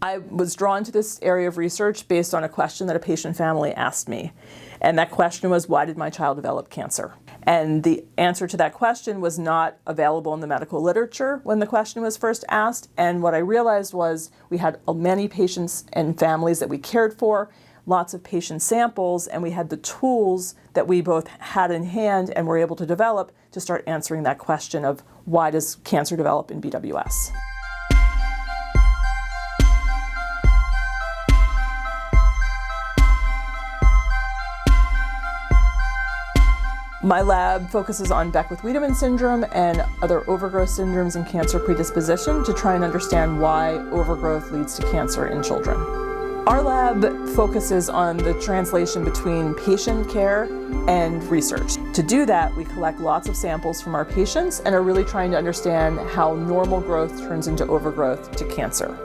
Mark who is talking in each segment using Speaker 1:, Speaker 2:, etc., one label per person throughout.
Speaker 1: I was drawn to this area of research based on a question that a patient family asked me. And that question was, why did my child develop cancer? And the answer to that question was not available in the medical literature when the question was first asked. And what I realized was we had many patients and families that we cared for, lots of patient samples, and we had the tools that we both had in hand and were able to develop to start answering that question of why does cancer develop in BWS? My lab focuses on Beckwith-Wiedemann syndrome and other overgrowth syndromes and cancer predisposition to try and understand why overgrowth leads to cancer in children. Our lab focuses on the translation between patient care and research. To do that, we collect lots of samples from our patients and are really trying to understand how normal growth turns into overgrowth to cancer.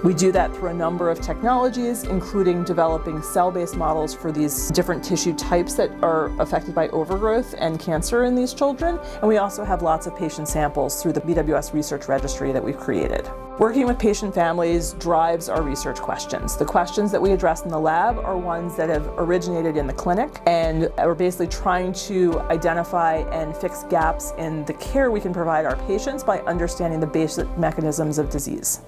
Speaker 1: We do that through a number of technologies, including developing cell-based models for these different tissue types that are affected by overgrowth and cancer in these children. And we also have lots of patient samples through the BWS research registry that we've created. Working with patient families drives our research questions. The questions that we address in the lab are ones that have originated in the clinic, and we're basically trying to identify and fix gaps in the care we can provide our patients by understanding the basic mechanisms of disease.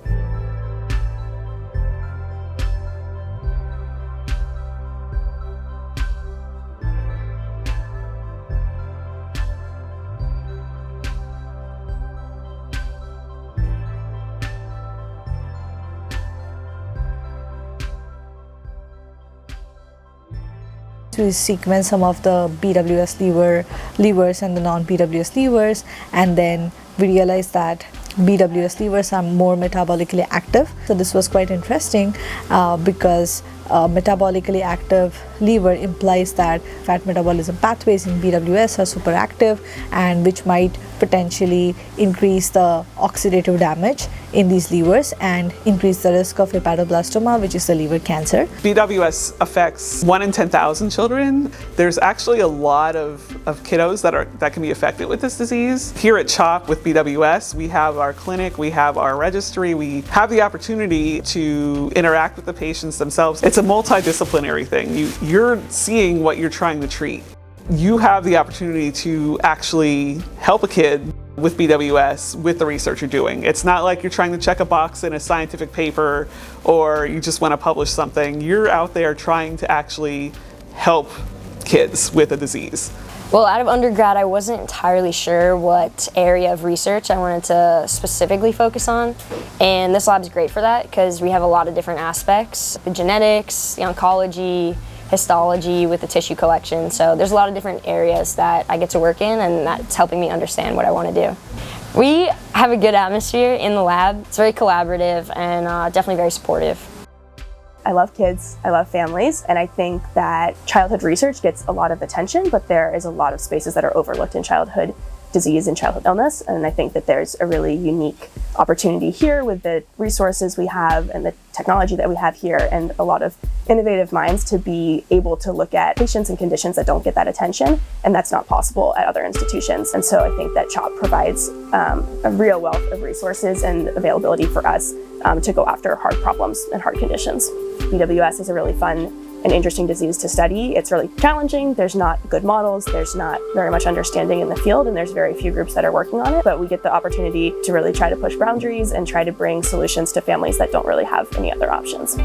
Speaker 2: We sequence some of the BWS levers and the non-BWS levers, and then we realized that BWS levers are more metabolically active. So this was quite interesting because metabolically active lever implies that fat metabolism pathways in BWS are super active, and which might potentially increase the oxidative damage in these levers and increase the risk of hepatoblastoma, which is the liver cancer.
Speaker 3: BWS affects 1 in 10,000 children. There's actually a lot of kiddos that can be affected with this disease. Here at CHOP with BWS, we have our clinic, we have our registry, we have the opportunity to interact with the patients themselves. It's a multi-disciplinary thing. You're seeing what you're trying to treat. You have the opportunity to actually help a kid with BWS with the research you're doing. It's not like you're trying to check a box in a scientific paper or you just want to publish something. You're out there trying to actually help kids with a disease.
Speaker 4: Well, out of undergrad, I wasn't entirely sure what area of research I wanted to specifically focus on, and this lab is great for that because we have a lot of different aspects: the genetics, the oncology, histology with the tissue collection. So there's a lot of different areas that I get to work in, and that's helping me understand what I want to do. We have a good atmosphere in the lab. It's very collaborative and definitely very supportive.
Speaker 5: I love kids, I love families, and I think that childhood research gets a lot of attention, but there is a lot of spaces that are overlooked in childhood disease and childhood illness, and I think that there's a really unique opportunity here with the resources we have and the technology that we have here and a lot of innovative minds to be able to look at patients and conditions that don't get that attention, and that's not possible at other institutions. And so I think that CHOP provides a real wealth of resources and availability for us to go after hard problems and hard conditions. BWS is a really fun and interesting disease to study. It's really challenging. There's not good models. There's not very much understanding in the field, and there's very few groups that are working on it. But we get the opportunity to really try to push boundaries and try to bring solutions to families that don't really have any other options.